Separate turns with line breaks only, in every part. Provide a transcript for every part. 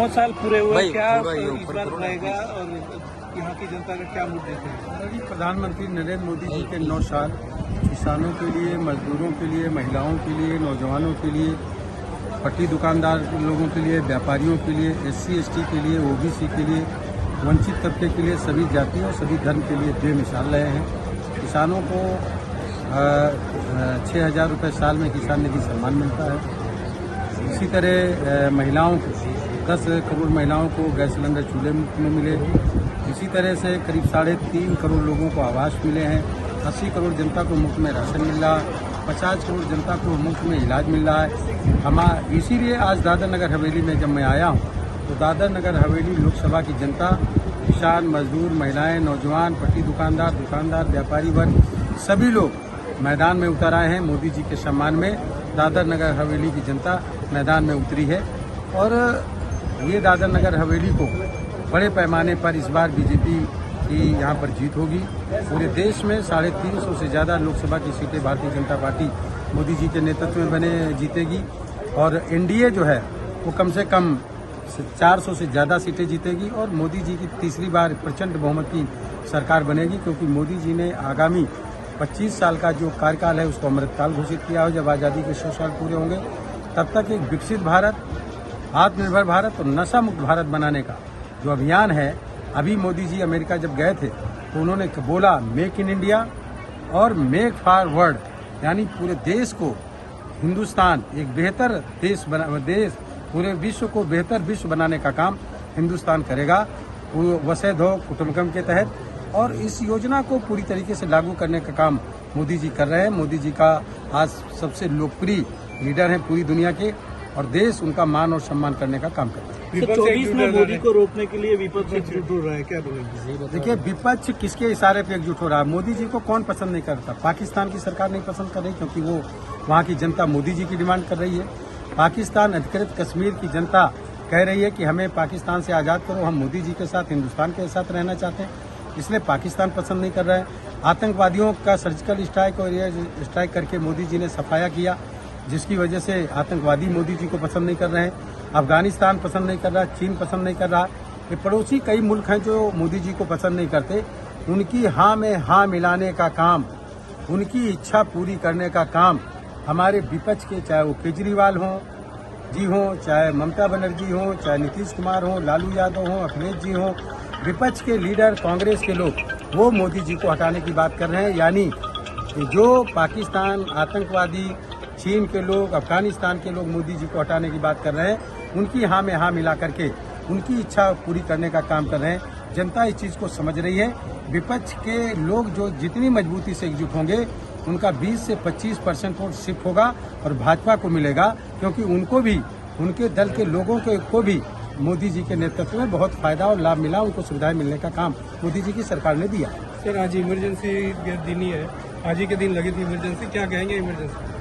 9 साल पूरे हुए, क्या इस बार रहेगा और यहाँ की जनता का क्या मुद्दे थे?
प्रधानमंत्री नरेंद्र मोदी जी के 9 साल किसानों के लिए, मजदूरों के लिए, महिलाओं के लिए, नौजवानों के लिए, पट्टी दुकानदार लोगों के लिए, व्यापारियों के लिए, SC ST के लिए, OBC के लिए, वंचित तबके के लिए, सभी जातियों सभी धर्म के लिए बेमिसाल रहे हैं। किसानों को 6,000 रुपये साल में किसान निधि सम्मान मिलता है। इसी तरह महिलाओं को 10 करोड़ महिलाओं को गैस सिलेंडर चूल्हे मुफ्त में मिले। इसी तरह से करीब 3.5 करोड़ लोगों को आवास मिले हैं। 80 करोड़ जनता को मुफ्त में राशन मिल रहा है। 50 करोड़ जनता को मुफ्त में इलाज मिल रहा है। इसीलिए आज दादर नगर हवेली में जब मैं आया हूँ तो दादर नगर हवेली लोकसभा की जनता, किसान, मजदूर, महिलाएं, नौजवान, पट्टी दुकानदार, व्यापारी वर्ग, सभी लोग मैदान में उतर आए हैं। मोदी जी के सम्मान में दादर नगर हवेली की जनता मैदान में उतरी है और ये दादर नगर हवेली को बड़े पैमाने पर इस बार बीजेपी की यहाँ पर जीत होगी। पूरे देश में 350 से ज़्यादा लोकसभा की सीटें भारतीय जनता पार्टी मोदी जी के नेतृत्व में जीतेगी और NDA जो है वो कम से कम 400 से ज़्यादा सीटें जीतेगी और मोदी जी की तीसरी बार प्रचंड बहुमत की सरकार बनेगी, क्योंकि मोदी जी ने आगामी 25 साल का जो कार्यकाल है उसको अमृतकाल घोषित किया है। जब आज़ादी के 100 साल पूरे होंगे तब तक एक विकसित भारत, आत्मनिर्भर भारत और नशा मुक्त भारत बनाने का जो अभियान है। अभी मोदी जी अमेरिका जब गए थे तो उन्होंने बोला मेक इन इंडिया और मेक फॉर वर्ल्ड, यानी पूरे देश को हिंदुस्तान एक बेहतर देश पूरे विश्व को बेहतर विश्व बनाने का काम हिंदुस्तान करेगा वसुधैव कुटुंबकम के तहत। और इस योजना को पूरी तरीके से लागू करने का काम मोदी जी कर रहे हैं। मोदी जी का आज सबसे लोकप्रिय लीडर हैं पूरी दुनिया के और देश उनका मान और सम्मान करने का काम कर रहा है।
24 में मोदी को रोकने के लिए विपक्ष एकजुट हो रहा है, क्या बोलेंगे?
देखिए, विपक्ष किसके इशारे पे एकजुट हो रहा है? मोदी जी को कौन पसंद नहीं करता? पाकिस्तान की सरकार नहीं पसंद कर रही, क्योंकि वो वहाँ की जनता मोदी जी की डिमांड कर रही है। पाकिस्तान अधिकृत कश्मीर की जनता कह रही है कि हमें पाकिस्तान से आज़ाद करो, हम मोदी जी के साथ, हिंदुस्तान के साथ रहना चाहते हैं, इसलिए पाकिस्तान पसंद नहीं कर रहा है। आतंकवादियों का सर्जिकल स्ट्राइक और एयर स्ट्राइक करके मोदी जी ने सफाया किया, जिसकी वजह से आतंकवादी मोदी जी को पसंद नहीं कर रहे हैं। अफगानिस्तान पसंद नहीं कर रहा, चीन पसंद नहीं कर रहा। ये पड़ोसी कई मुल्क हैं जो मोदी जी को पसंद नहीं करते। उनकी हाँ में हाँ मिलाने का काम, उनकी इच्छा पूरी करने का काम हमारे विपक्ष के, चाहे वो केजरीवाल हों, चाहे ममता बनर्जी हों, चाहे नीतीश कुमार हों, लालू यादव हों, अखिलेश जी हों, विपक्ष के लीडर, कांग्रेस के लोग, वो मोदी जी को हटाने की बात कर रहे हैं। यानी जो पाकिस्तान, आतंकवादी, चीन के लोग, अफगानिस्तान के लोग मोदी जी को हटाने की बात कर रहे हैं, उनकी हाँ में हाँ मिला करके उनकी इच्छा पूरी करने का काम कर रहे हैं। जनता इस चीज़ को समझ रही है। विपक्ष के लोग जो जितनी मजबूती से एकजुट होंगे उनका 20 से 25% वोट शिफ्ट होगा और भाजपा को मिलेगा, क्योंकि उनको भी, उनके दल के लोगों को भी मोदी जी के नेतृत्व में बहुत फायदा और लाभ मिला, उनको सुविधाएं मिलने का काम मोदी जी की सरकार ने दिया।
सर, आज इमरजेंसी के दिन ही है, आज ही के दिन लगी थी इमरजेंसी, क्या कहेंगे इमरजेंसी?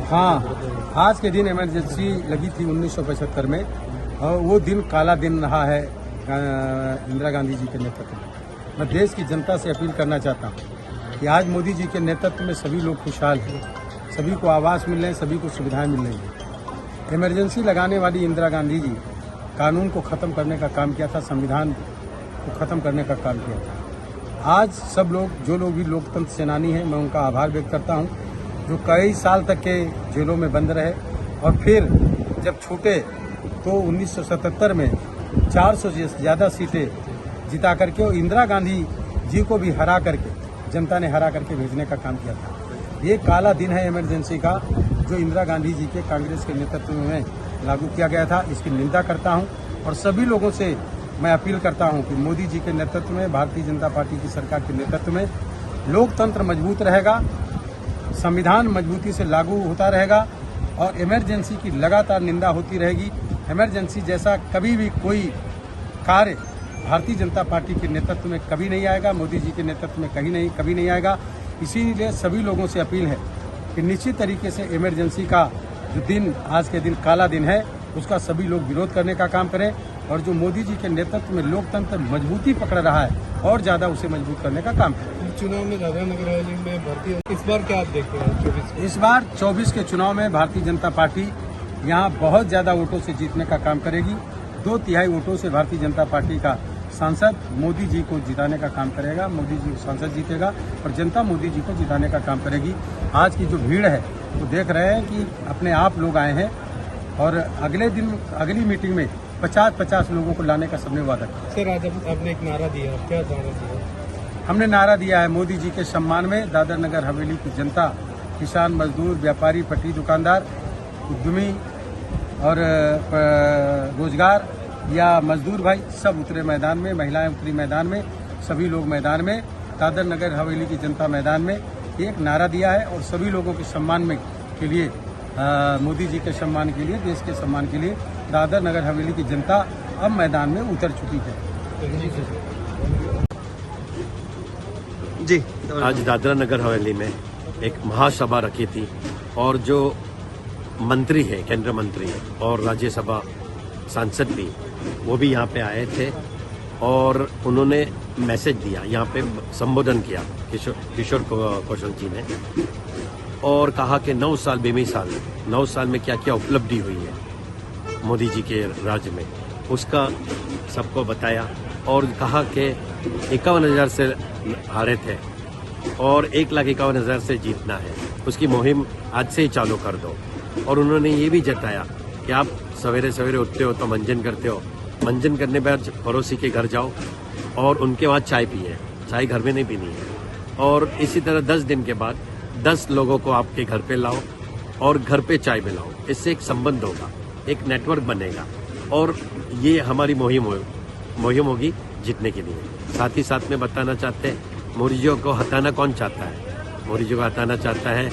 हाँ, आज के दिन इमरजेंसी लगी थी 1975 में और वो दिन काला दिन रहा है इंदिरा गांधी जी के नेतृत्व में। मैं देश की जनता से अपील करना चाहता हूँ कि आज मोदी जी के नेतृत्व में सभी लोग खुशहाल हैं, सभी को आवास मिल रहे हैं, सभी को सुविधाएं मिल रही हैं। इमरजेंसी लगाने वाली इंदिरा गांधी जी कानून को ख़त्म करने का काम किया था, संविधान को ख़त्म करने का काम किया था। आज सब लोग, जो लोग भी लोकतंत्र सेनानी हैं, मैं उनका आभार व्यक्त करता हूं, जो कई साल तक के जेलों में बंद रहे और फिर जब छूटे तो 1977 में 400 से ज़्यादा सीटें जिता करके और इंदिरा गांधी जी को भी हरा करके, जनता ने हरा करके भेजने का काम किया था। ये काला दिन है इमरजेंसी का, जो इंदिरा गांधी जी के कांग्रेस के नेतृत्व में लागू किया गया था। इसकी निंदा करता हूं और सभी लोगों से मैं अपील करता हूं कि मोदी जी के नेतृत्व में, भारतीय जनता पार्टी की सरकार के नेतृत्व में लोकतंत्र मजबूत रहेगा, संविधान मजबूती से लागू होता रहेगा और इमरजेंसी की लगातार निंदा होती रहेगी। इमरजेंसी जैसा कभी भी कोई कार्य भारतीय जनता पार्टी के नेतृत्व में कभी नहीं आएगा, मोदी जी के नेतृत्व में कभी नहीं आएगा। इसीलिए सभी लोगों से अपील है कि निश्चित तरीके से इमरजेंसी का जो दिन, आज के दिन काला दिन है, उसका सभी लोग विरोध करने का काम करें और जो मोदी जी के नेतृत्व में लोकतंत्र मजबूती पकड़ रहा है और ज़्यादा उसे मजबूत करने का काम करें।
चुनाव में दादर नगर हवेली में भारतीय, इस बार क्या आप देखते हैं? 24
इस बार 24 के चुनाव में भारतीय जनता पार्टी यहाँ बहुत ज़्यादा वोटों से जीतने का काम करेगी। 2/3 वोटों से भारतीय जनता पार्टी का सांसद मोदी जी को जिताने का काम करेगा। मोदी जी सांसद जीतेगा और जनता मोदी जी को जिताने का काम करेगी। आज की जो भीड़ है वो देख रहे हैं कि अपने आप लोग आए हैं और अगले दिन अगली मीटिंग में 50-50 लोगों को लाने का सबने वादा किया।
सर आज आपने एक नारा दिया, क्या नारा दिया?
हमने नारा दिया है मोदी जी के सम्मान में दादर नगर हवेली की जनता, किसान, मजदूर, व्यापारी, पटरी दुकानदार, उद्यमी और रोजगार या मजदूर भाई सब उतरे मैदान में, महिलाएं उतरी मैदान में, सभी लोग मैदान में, दादर नगर हवेली की जनता मैदान में एक नारा दिया है और सभी लोगों के सम्मान में के लिए मोदी जी के सम्मान के लिए, देश के सम्मान के लिए दादर नगर हवेली की जनता अब मैदान में उतर चुकी है।
जी, आज दादरा नगर हवेली में एक महासभा रखी थी और जो मंत्री है, केंद्रीय मंत्री है और राज्यसभा सांसद भी, वो भी यहाँ पे आए थे और उन्होंने मैसेज दिया, यहाँ पे संबोधन किया किशोर कौशल जी ने और कहा कि 9 साल बेमिसाल 9 साल में क्या क्या उपलब्धि हुई है मोदी जी के राज्य में, उसका सबको बताया और कहा कि 51,000 से हारे थे और 1,51,000 से जीतना है, उसकी मुहिम आज से ही चालू कर दो। और उन्होंने ये भी जताया कि आप सवेरे सवेरे उठते हो तो मंजन करते हो, मंजन करने बाद पड़ोसी के घर जाओ और उनके वहाँ चाय पिए, चाय घर में नहीं पीनी है। और इसी तरह 10 दिन के बाद 10 लोगों को आपके घर पे लाओ और घर पे चाय पिलाओ, इससे एक संबंध होगा, एक नेटवर्क बनेगा और ये हमारी मुहिम होगी जीतने के लिए। साथ ही साथ में बताना चाहते हैं मोदी जी को हटाना कौन चाहता है? मोदी जी को हटाना चाहता है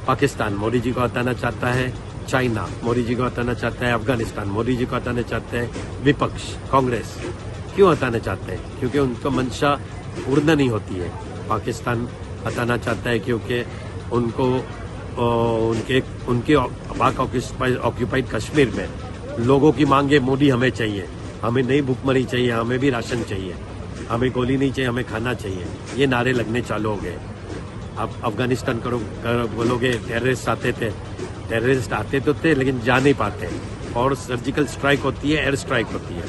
पाकिस्तान, मोदी जी को हटाना चाहता है चाइना, मोदी जी को हटाना चाहता है अफगानिस्तान, मोदी जी को हटाना चाहते हैं विपक्ष कांग्रेस। क्यों हटाना चाहते हैं? क्योंकि उनका मंशा पूर्ण नहीं होती है। पाकिस्तान हटाना चाहता है क्योंकि उनको उनके पाक ऑक्यूपाइड कश्मीर में लोगों की मांगे मोदी हमें चाहिए, हमें नहीं भूखमरी चाहिए, हमें भी राशन चाहिए, हमें गोली नहीं चाहिए, हमें खाना चाहिए, ये नारे लगने चालू हो गए। अब अफगानिस्तान बोलोगे टेररिस्ट आते थे, टेररिस्ट आते तो थे लेकिन जा नहीं पाते और सर्जिकल स्ट्राइक होती है, एयर स्ट्राइक होती है।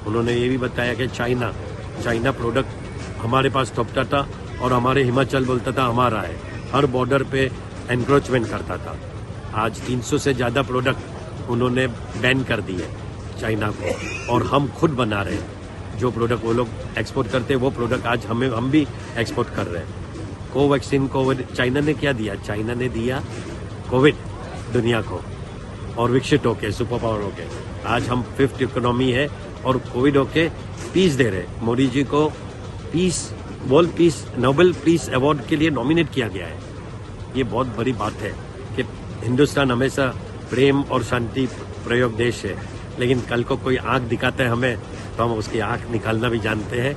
उन्होंने ये भी बताया कि चाइना प्रोडक्ट हमारे पास थोपता था और हमारे हिमाचल बोलता था हमारा है, हर बॉर्डर पे एनक्रोचमेंट करता था। आज 300 से ज़्यादा प्रोडक्ट उन्होंने बैन कर दिए चाइना को और हम खुद बना रहे हैं। जो प्रोडक्ट वो लोग एक्सपोर्ट करते हैं वो प्रोडक्ट आज हम भी एक्सपोर्ट कर रहे हैं। कोवैक्सीन कोविड चाइना ने क्या दिया? चाइना ने दिया कोविड दुनिया को और विकसित होके सुपर पावर होके आज हम 5th इकोनॉमी है और कोविड होके पीस दे रहे। मोदी जी को नोबेल पीस अवार्ड के लिए नॉमिनेट किया गया है। ये बहुत बड़ी बात है कि हिंदुस्तान हमेशा प्रेम और शांति प्रयोग देश है, लेकिन कल को कोई आंख दिखाता है हमें तो हम उसकी आंख निकालना भी जानते हैं।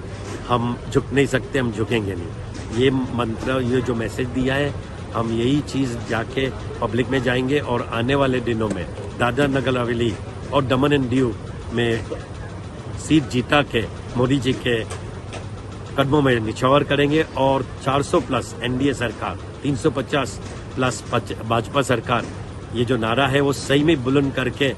हम झुक नहीं सकते, हम झुकेंगे नहीं। ये मंत्र, ये जो मैसेज दिया है, हम यही चीज़ जाके पब्लिक में जाएंगे और आने वाले दिनों में दादर नगर हवेली और दमन एंड दीव में सीट जीता के मोदी जी के कदमों में निछावर करेंगे और 400 प्लस एनडीए सरकार, 350 प्लस भाजपा सरकार, ये जो नारा है वो सही में बुलंद करके